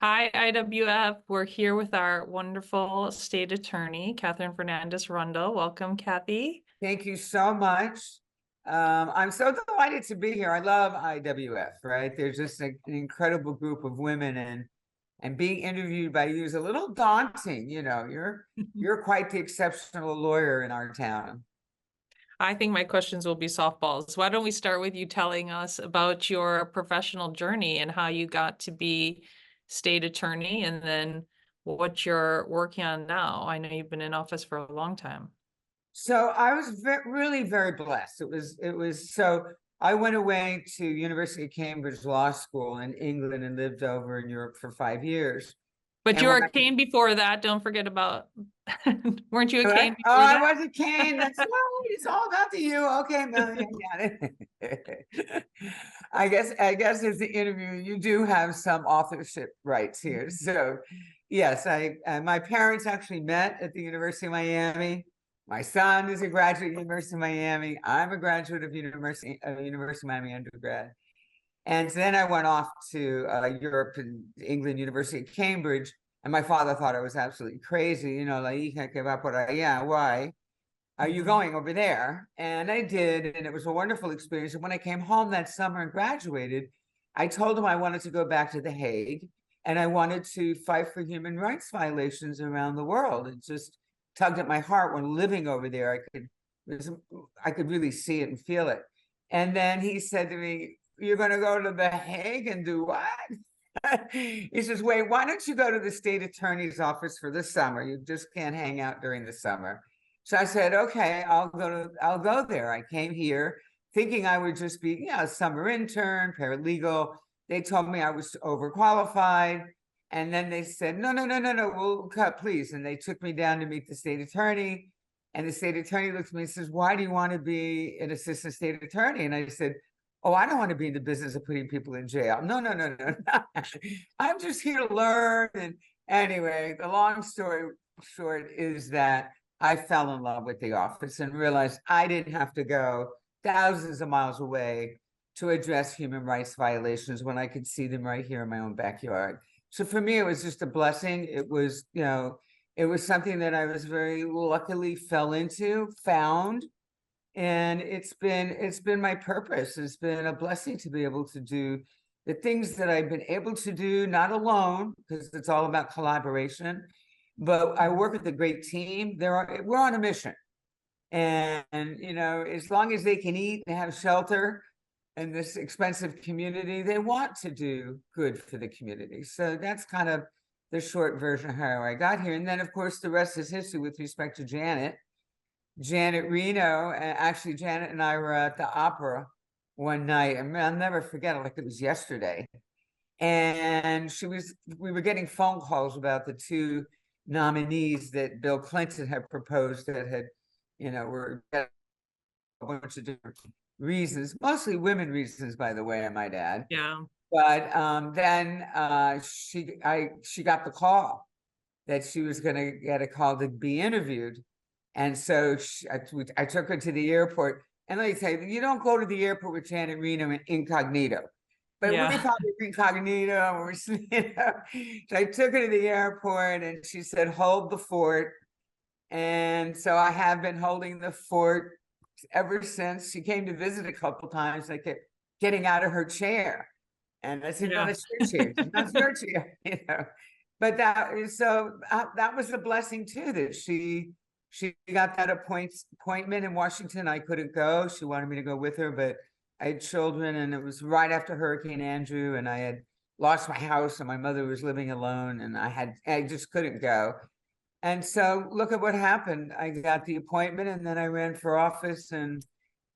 Hi, IWF. We're here with our wonderful state attorney, Katherine Fernandez Rundle. Welcome, Kathy. Thank you so much. I'm so delighted to be here. I love IWF, right? There's just an incredible group of women, and being interviewed by you is a little daunting. You're quite the exceptional lawyer in our town. I think my questions will be softballs. Why don't we start with you telling us about your professional journey and how you got to be state attorney, and then what you're working on now. I know you've been in office for a long time. So I was really very blessed. So I went away to University of Cambridge Law School in England and lived over in Europe for 5 years. But And you when were a Kane before that. Don't forget about, weren't you a What? Kane Oh, before I that? was a Kane. That's right. It's all about the you. Okay, Melanie, I got it. I guess as the interview, you do have some authorship rights here. So, yes, my parents actually met at the University of Miami. My son is a graduate of University of Miami. I'm a graduate of University of Miami undergrad. And then I went off to Europe and England, University of Cambridge. And my father thought I was absolutely crazy, like, yeah, why are you going over there? And I did, and it was a wonderful experience. And when I came home that summer and graduated, I told him I wanted to go back to The Hague, and I wanted to fight for human rights violations around the world. It just tugged at my heart when living over there. I could really see it and feel it. And then he said to me, "You're going to go to The Hague and do what?" He says, "Wait, why don't you go to the state attorney's office for the summer? You just can't hang out during the summer." So I said, "Okay, I'll go there." I came here thinking I would just be, a summer intern, paralegal. They told me I was overqualified. And then they said, no, we'll cut, please. And they took me down to meet the state attorney. And the state attorney looked at me and says, "Why do you want to be an assistant state attorney?" And I said, "Oh, I don't want to be in the business of putting people in jail. No. I'm just here to learn." And anyway, the long story short is that I fell in love with the office and realized I didn't have to go thousands of miles away to address human rights violations when I could see them right here in my own backyard. So for me, it was just a blessing. It was, it was something that I was very luckily found. And it's been my purpose. It's been a blessing to be able to do the things that I've been able to do, not alone, because it's all about collaboration, but I work with a great team. We're on a mission. And as long as they can eat and have shelter in this expensive community, they want to do good for the community. So that's kind of the short version of how I got here. And then, of course, the rest is history with respect to Janet Reno. Actually, Janet and I were at the opera one night, and I'll never forget it, like it was yesterday. And we were getting phone calls about the two nominees that Bill Clinton had proposed that had, were a bunch of different reasons, mostly women reasons, by the way, I might add. Yeah. But then she got the call that she was going to get a call to be interviewed. And so I took her to the airport. And let me tell you, you don't go to the airport with Janet Reno incognito. But we thought we were incognito. So I took her to the airport, and she said, "Hold the fort." And so I have been holding the fort ever since. She came to visit a couple times. I kept getting out of her chair. And I said, "No, that's your chair. That's your chair." But that was a blessing too, that she got that appointment in Washington. I couldn't go. She wanted me to go with her, but I had children, and it was right after Hurricane Andrew, and I had lost my house, and my mother was living alone, and I just couldn't go. And so look at what happened. I got the appointment, and then I ran for office, and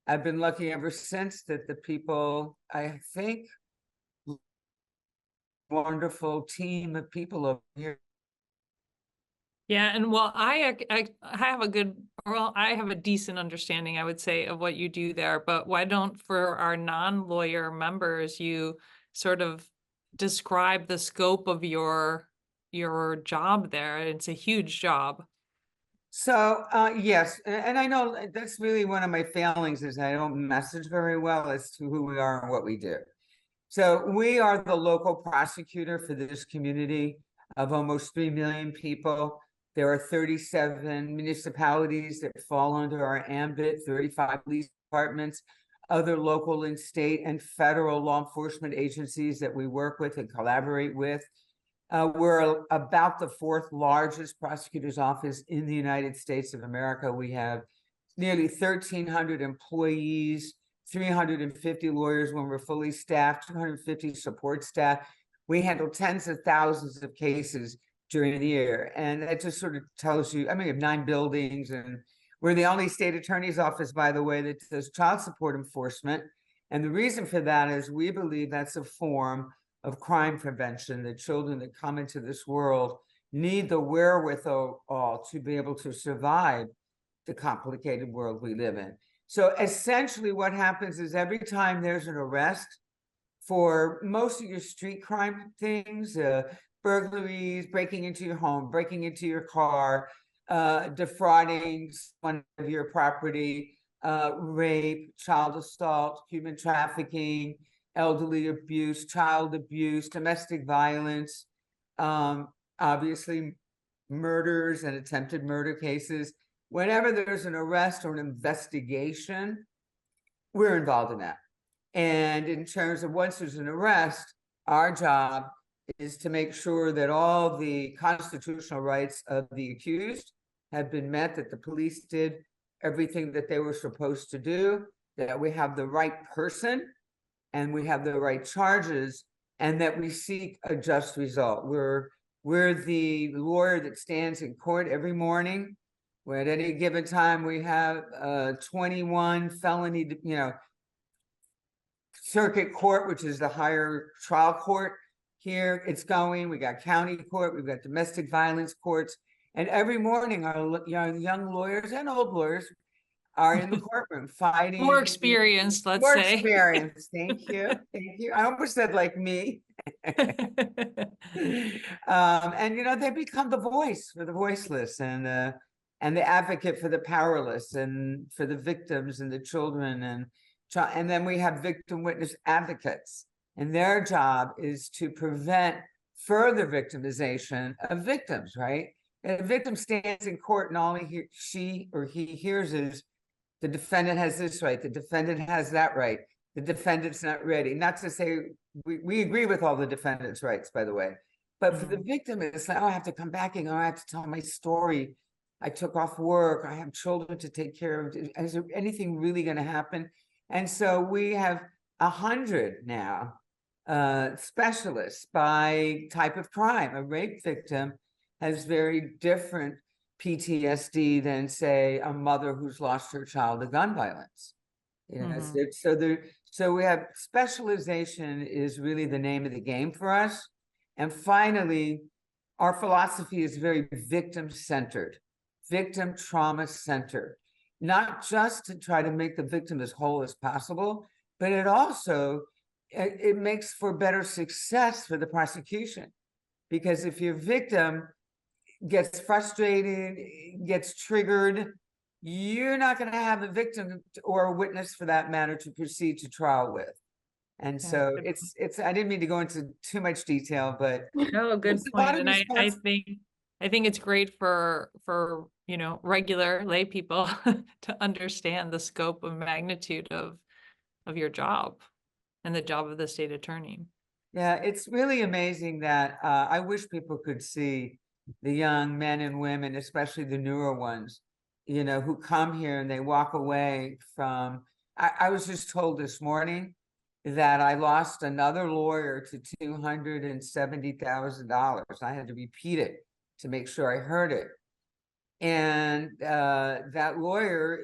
I've been lucky ever since that the people, I think, wonderful team of people over here. Yeah, and well, I have I have a decent understanding, I would say, of what you do there. But why don't, for our non-lawyer members, you sort of describe the scope of your job there? It's a huge job. So yes, and I know that's really one of my failings, is I don't message very well as to who we are and what we do. So we are the local prosecutor for this community of almost 3 million people. There are 37 municipalities that fall under our ambit, 35 police departments, other local and state and federal law enforcement agencies that we work with and collaborate with. We're about the fourth largest prosecutor's office in the United States of America. We have nearly 1,300 employees, 350 lawyers when we're fully staffed, 250 support staff. We handle tens of thousands of cases during the year. And that just sort of tells you, I mean, we have 9 buildings, and we're the only state attorney's office, by the way, that does child support enforcement. And the reason for that is we believe that's a form of crime prevention. The children that come into this world need the wherewithal to be able to survive the complicated world we live in. So essentially what happens is every time there's an arrest for most of your street crime things, burglaries, breaking into your home, breaking into your car, defrauding one of your property, rape, child assault, human trafficking, elderly abuse, child abuse, domestic violence, obviously murders and attempted murder cases. Whenever there's an arrest or an investigation, we're involved in that. And in terms of once there's an arrest, our job is to make sure that all the constitutional rights of the accused have been met, that the police did everything that they were supposed to do, that we have the right person and we have the right charges, and that we seek a just result. We're the lawyer that stands in court every morning, where at any given time we have 21 felony, circuit court, which is the higher trial court here. It's going, we got county court, we've got domestic violence courts, and every morning our young lawyers and old lawyers are in the courtrum fighting. More experienced, let's More say. experienced. Thank you. Thank you. I almost said like me. And they become the voice for the voiceless, and the advocate for the powerless, and for the victims and the children, and then we have victim witness advocates, and their job is to prevent further victimization of victims, right? And a victim stands in court and all she or he hears is the defendant has this right, the defendant has that right, the defendant's not ready. Not to say we agree with all the defendant's rights, by the way, but for the victim, it's like, oh, I have to come back and I have to tell my story. I took off work, I have children to take care of. Is there anything really going to happen? And so we have 100 now specialists by type of crime. A rape victim has very different PTSD than, say, a mother who's lost her child to gun violence. So we have specialization is really the name of the game for us. And finally, our philosophy is very victim-centered, victim trauma-centered, not just to try to make the victim as whole as possible, but it makes for better success for the prosecution. Because if your victim gets frustrated, gets triggered, you're not going to have a victim or a witness for that matter to proceed to trial with. And so it's I didn't mean to go into too much detail, but no, good point. And I think it's great for regular lay people to understand the scope and magnitude of your job and the job of the state attorney. Yeah, it's really amazing that I wish people could see the young men and women, especially the newer ones, who come here and they walk away from. I was just told this morning that I lost another lawyer to $270,000. I had to repeat it to make sure I heard it. And that lawyer,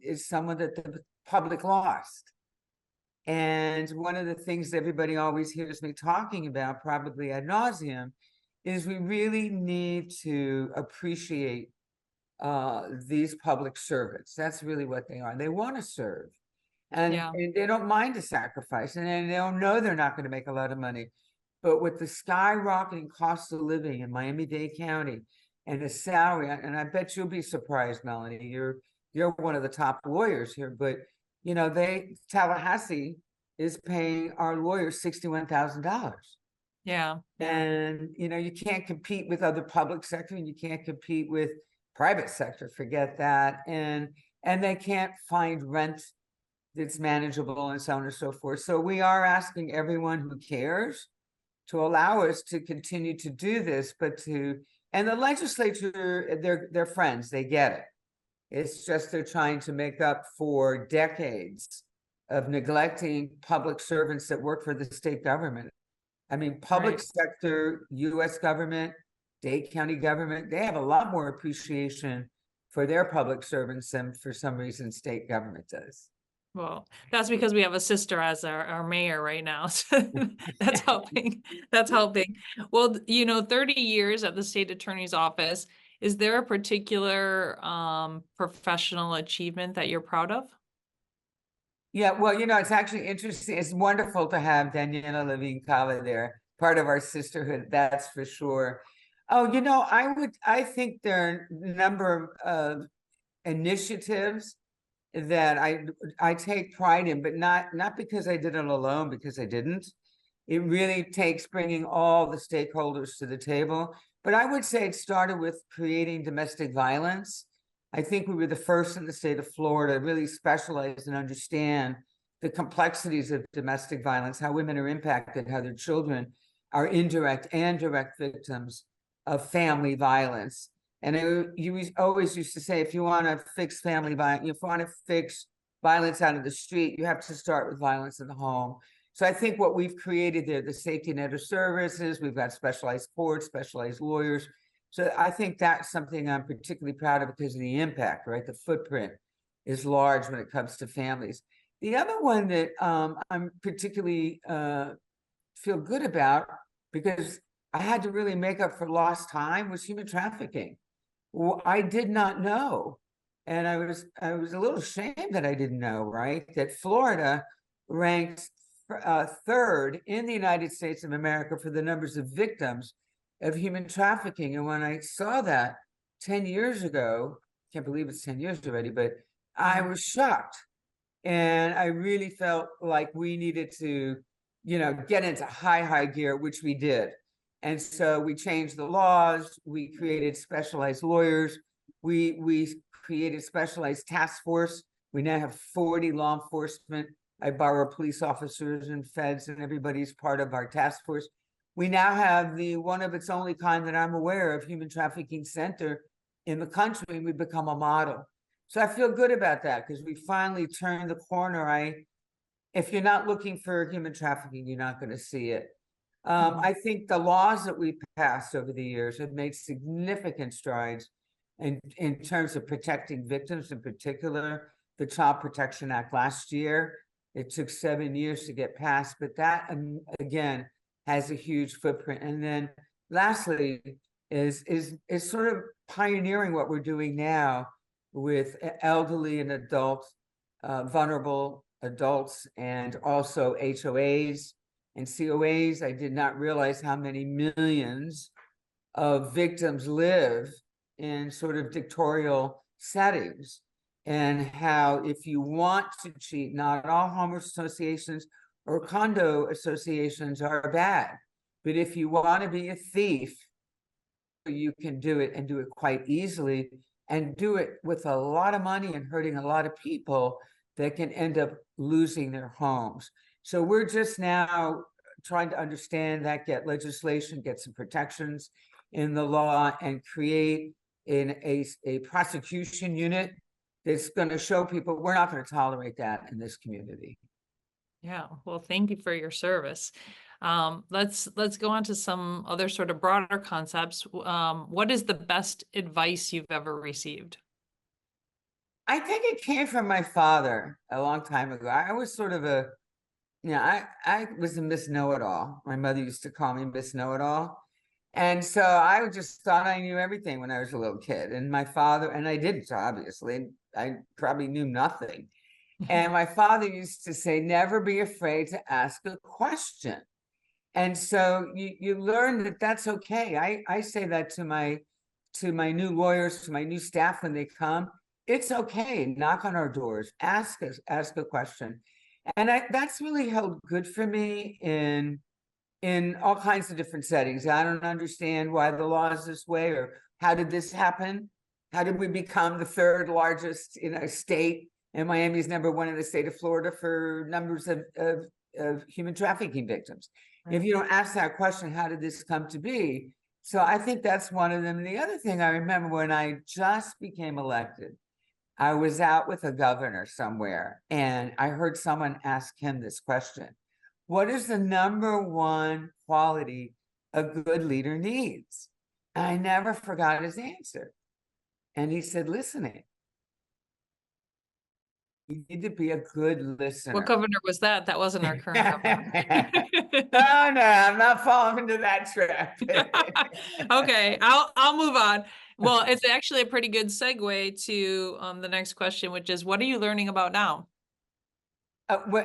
is someone that the public lost. And one of the things everybody always hears me talking about, probably ad nauseum, is we really need to appreciate these public servants. That's really what they are. They want to serve. And they don't mind the sacrifice, and they don't know they're not going to make a lot of money. But with the skyrocketing cost of living in Miami-Dade County and the salary, and I bet you'll be surprised, Melanie, you're one of the top lawyers here, but Tallahassee is paying our lawyers $61,000. Yeah. Yeah. And, you can't compete with other public sector, and you can't compete with private sector, forget that. And they can't find rent that's manageable and so on and so forth. So we are asking everyone who cares to allow us to continue to do this, and the legislature, they're friends, they get it. It's just they're trying to make up for decades of neglecting public servants that work for the state government. I mean, public sector, US government, Dade County government, they have a lot more appreciation for their public servants than for some reason state government does. Well, that's because we have a sister as our mayor right now. So that's helping. That's helping. Well, 30 years at the state attorney's office, is there a particular professional achievement that you're proud of? Yeah, well, it's actually interesting. It's wonderful to have Daniela Levine Cava there, part of our sisterhood, that's for sure. Oh, I think there are a number of initiatives that I take pride in, but not because I did it alone, because I didn't. It really takes bringing all the stakeholders to the table. But I would say it started with creating domestic violence. I think we were the first in the state of Florida to really specialize and understand the complexities of domestic violence, how women are impacted, how their children are indirect and direct victims of family violence. And you always used to say, if you want to fix family violence, if you want to fix violence out of the street, you have to start with violence in the home. So I think what we've created there, the safety net of services, we've got specialized courts, specialized lawyers. So I think that's something I'm particularly proud of because of the impact, right? The footprint is large when it comes to families. The other one that I'm particularly feel good about, because I had to really make up for lost time, was human trafficking. I did not know, and I was a little ashamed that I didn't know, right? That Florida ranks third in the United States of America for the numbers of victims of human trafficking. And when I saw that 10 years ago, can't believe it's 10 years already, but I was shocked. And I really felt like we needed to, get into high gear, which we did. And so we changed the laws, we created specialized lawyers, we created specialized task force. We now have 40 law enforcement. I borrow police officers and feds, and everybody's part of our task force. We now have the one of its only kind that I'm aware of human trafficking center in the country, and we've become a model. So I feel good about that because we finally turned the corner. If you're not looking for human trafficking, you're not going to see it. I think the laws that we passed over the years have made significant strides in terms of protecting victims, in particular, the Child Protection Act last year. It took 7 years to get passed, but that, again, has a huge footprint. And then lastly, is sort of pioneering what we're doing now with elderly and adults, vulnerable adults, and also HOAs and COAs. I did not realize how many millions of victims live in sort of dictatorial settings, and how if you want to cheat, not all homeowners associations or condo associations are bad, but if you want to be a thief, you can do it, and do it quite easily, and do it with a lot of money and hurting a lot of people that can end up losing their homes. So we're just now trying to understand that, get legislation, get some protections in the law, and create a prosecution unit that's going to show people we're not going to tolerate that in this community. Yeah, well, thank you for your service. Let's go on to some other sort of broader concepts. What is the best advice you've ever received? I think it came from my father a long time ago. I was sort of I was a Miss Know-It-All. My mother used to call me Miss Know-It-All. And so I just thought I knew everything when I was a little kid. And my father, and I didn't, obviously, I probably knew nothing. And my father used to say, never be afraid to ask a question. And so you learn that that's okay. I say that to my new lawyers, to my new staff when they come. It's okay. Knock on our doors. Ask a question. And that's really held good for me in all kinds of different settings. I don't understand why the law is this way, or how did this happen? How did we become the third largest, state? And Miami is number one in the state of Florida for numbers of human trafficking victims. If you don't ask that question, how did this come to be? So I think that's one of them. And the other thing I remember, when I just became elected, I was out with a governor somewhere, and I heard someone ask him this question: what is the number one quality a good leader needs? And I never forgot his answer. And he said, listening. You need to be a good listener. What governor was that? That wasn't our current governor. No, I'm not falling into that trap. Okay, I'll move on. Well, it's actually a pretty good segue to the next question, which is, what are you learning about now?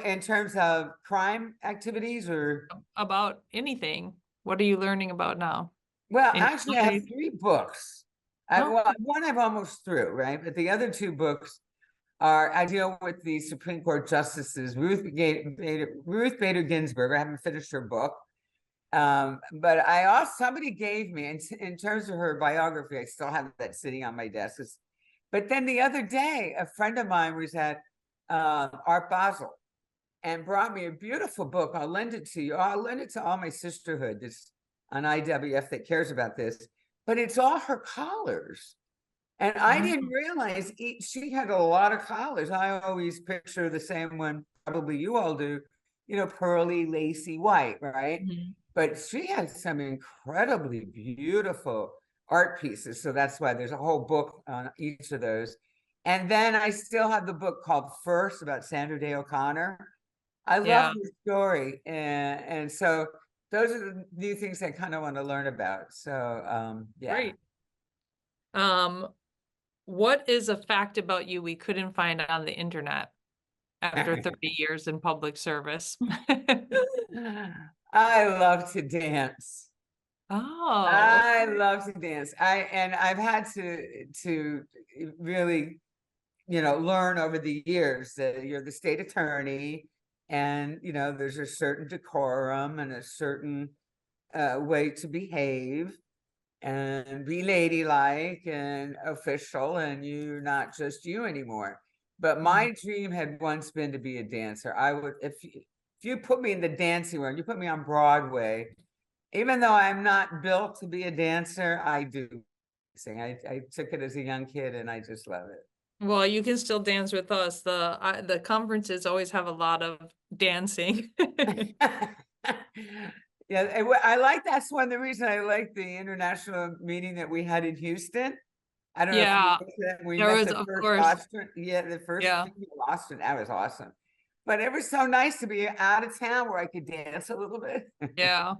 In terms of crime activities, or About anything. What are you learning about now? well, In actually, I have life? 3 books. Oh. Well, one I've almost through, right? But the other 2 books I deal with the Supreme Court justices, Ruth Bader Ginsburg. I haven't finished her book. But I also, somebody gave me, in terms of her biography, I still have that sitting on my desk. But then the other day, a friend of mine was at Art Basel and brought me a beautiful book. I'll lend it to you. I'll lend it to all my sisterhood that's on IWF that cares about this. But it's all her collars. And I didn't realize she had a lot of collars. I always picture the same one, probably you all do, pearly, lacy white, right? Mhm. But she had some incredibly beautiful art pieces. So that's why there's a whole book on each of those. And then I still have the book called First, about Sandra Day O'Connor. I Yeah. love the story. And so those are the new things I kind of want to learn about. So yeah. Great. What is a fact about you we couldn't find on the internet after 30 years in public service? I love to dance. Oh, I okay. love to dance. I've had to really, learn over the years that you're the state attorney, and there's a certain decorum and a certain way to behave and be ladylike and official, and you're not just you anymore. But my dream had once been to be a dancer. I would, if you put me in the dancing room, you put me on Broadway, even though I'm not built to be a dancer, I do sing. I took it as a young kid, and I just love it. Well, you can still dance with us. The conferences always have a lot of dancing. Yeah, I like, that's one of the reason I like the international meeting that we had in Houston. I don't know if you Yeah, went to that. We there met was, the of first course. Austrian, the first Yeah. female Austrian. That was awesome. But it was so nice to be out of town where I could dance a little bit. Yeah.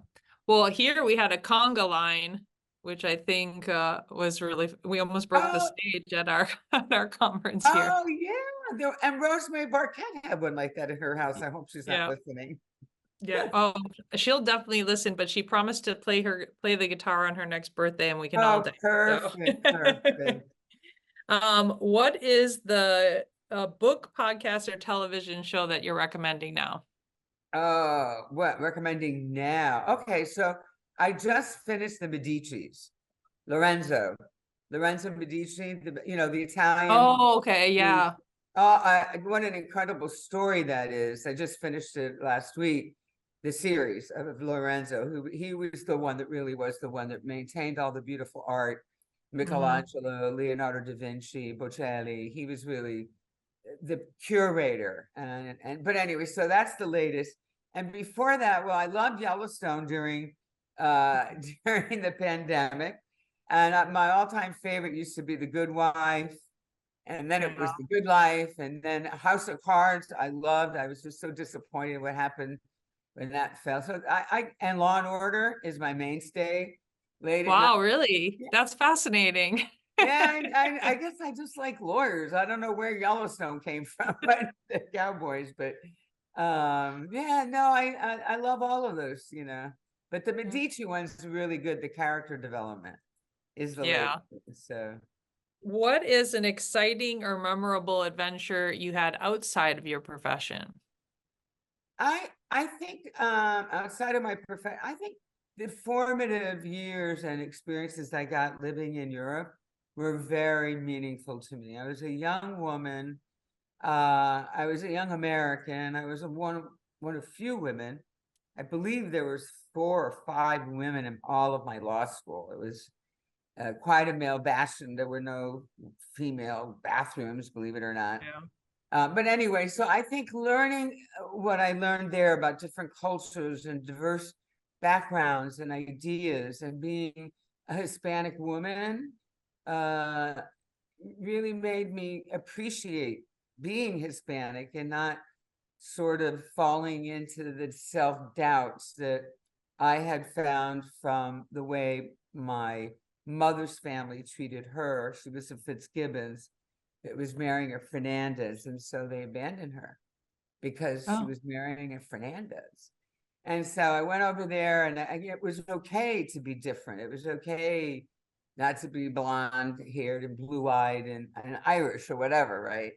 Well, here we had a conga line, which I think was really, we almost broke the Oh, stage at our at our conference here. yeah. And Rosemary Barquette had one like that at her house. I hope she's not Yeah. listening. Yeah. Oh, she'll definitely listen, but she promised to play the guitar on her next birthday, and we can all Oh, dance. So. perfect, perfect. What is the book, podcast, or television show that you're recommending now? What recommending now? Okay, so I just finished the Medicis, Lorenzo, Lorenzo Medici, the Italian. Oh, okay, yeah. What an incredible story that is. I just finished it last week, the series of Lorenzo, who he was the one that really was the one that maintained all the beautiful art. Michelangelo, Leonardo da Vinci, Botticelli. He was really the curator. But anyway, so that's the latest. And before that, well, I loved Yellowstone during during the pandemic. And my all-time favorite used to be The Good Wife. And then it was Yeah. The Good Life. And then House of Cards, I loved. I was just so disappointed what happened when that fell. So and Law and Order is my mainstay. Late at night. Wow, really? That's fascinating. Yeah, I guess I just like lawyers. I don't know where Yellowstone came from, but the Cowboys. But yeah, no, I love all of those, But the Medici one's really good. The character development is the Yeah. latest. So What is an exciting or memorable adventure you had outside of your profession? I think outside of my profession, I think the formative years and experiences I got living in Europe were very meaningful to me. I was a young woman. I was a young American. I was one of few women. I believe there was 4 or 5 women in all of my law school. It was quite a male bastion. There were no female bathrooms, believe it or not. Yeah. But anyway, so I think learning what I learned there about different cultures and diverse backgrounds and ideas, and being a Hispanic woman, really made me appreciate being Hispanic and not sort of falling into the self-doubts that I had found from the way my mother's family treated her. She was a Fitzgibbons that was marrying a Fernandez, and so they abandoned her because she Oh, was marrying a Fernandez. And so I went over there, and it was okay to be different. It was okay not to be blonde-haired and blue-eyed and Irish or whatever, right?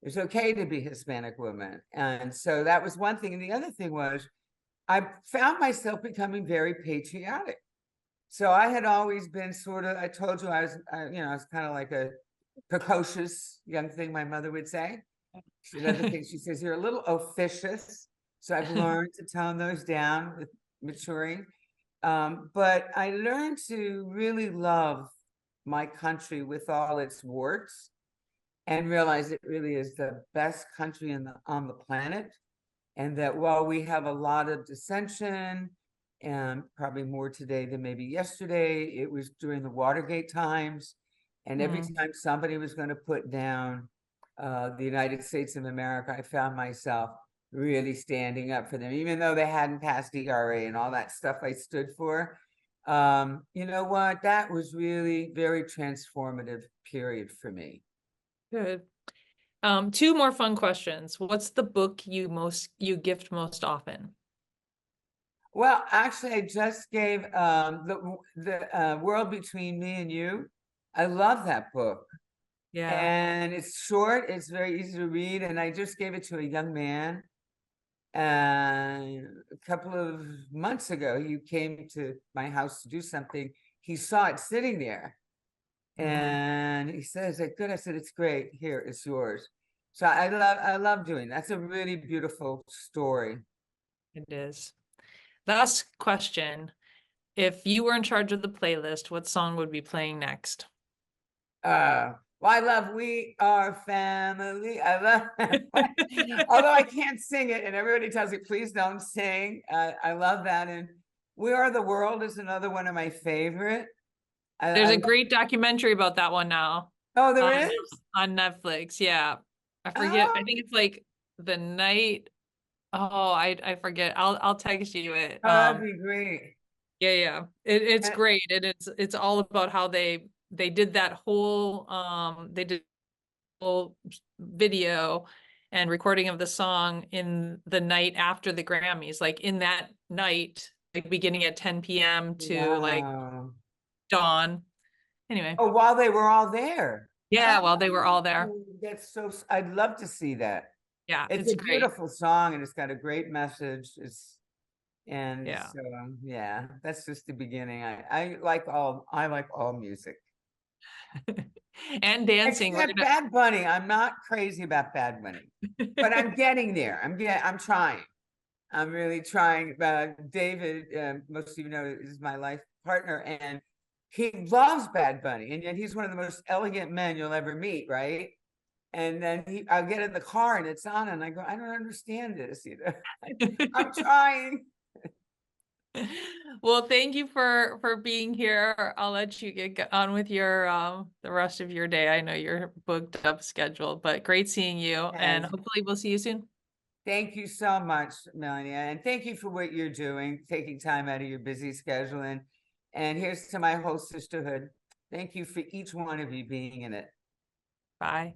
It was okay to be Hispanic woman. And so that was one thing. And the other thing was, I found myself becoming very patriotic. So I had always been sort of, I told you I was, I was kind of like a precocious young thing, my mother would say. Another thing she says, you're a little officious. So I've learned to tone those down with maturing. But I learned to really love my country with all its warts, and realize it really is the best country on the planet. And that while we have a lot of dissension, and probably more today than maybe yesterday, it was during the Watergate times. And every time somebody was going to put down the United States of America, I found myself really standing up for them, even though they hadn't passed ERA and all that stuff I stood for. You know what? That was really very transformative period for me. good. 2 more fun questions. What's the book you gift most often? Well, actually, I just gave the World Between Me and You. I love that book. Yeah. And it's short, it's very easy to read, and I just gave it to a young man. And a couple of months ago, he came to my house to do something. He saw it sitting there, and he says, "Is it good?" I said, "It's great. Here, it's yours." So I love doing that. That's a really beautiful story. It is. Last question. If you were in charge of the playlist, what song would be playing next? Well, I love We Are Family. I love, although I can't sing it, and everybody tells me, please don't sing. I love that. And We Are the World is another one of my favorite. There's a great documentary about that one now. Oh, there is? On Netflix. Yeah. I forget. I think it's like the night. Oh, I forget. I'll text you it. Oh, that'd be great. Yeah. It's And- great. And it's all about how they did that whole they did whole video and recording of the song in the night after the Grammys, like in that night, like beginning at 10 p.m. to like Wow. dawn. Anyway, Oh, while they were all there. yeah, while they were all there. Oh, that's so, I'd love to see that. Yeah, It's it's a great. beautiful song, and it's got a great message. And Yeah. so yeah, that's just the beginning. I like all music. And dancing. Except Bad Bunny. I'm not crazy about Bad Bunny, but I'm getting there. I'm trying. I'm really trying. David, most of you know, is my life partner, and he loves Bad Bunny, and yet he's one of the most elegant men you'll ever meet, right? And then I'll get in the car and it's on, and I go, I don't understand this, I'm trying. Well, thank you for being here. I'll let you get on with your the rest of your day. I know you're booked up schedule, but great seeing you, and hopefully we'll see you soon. Thank you so much, Melanie, and thank you for what you're doing, taking time out of your busy schedule. And here's to my whole sisterhood. Thank you for each one of you being in it. Bye.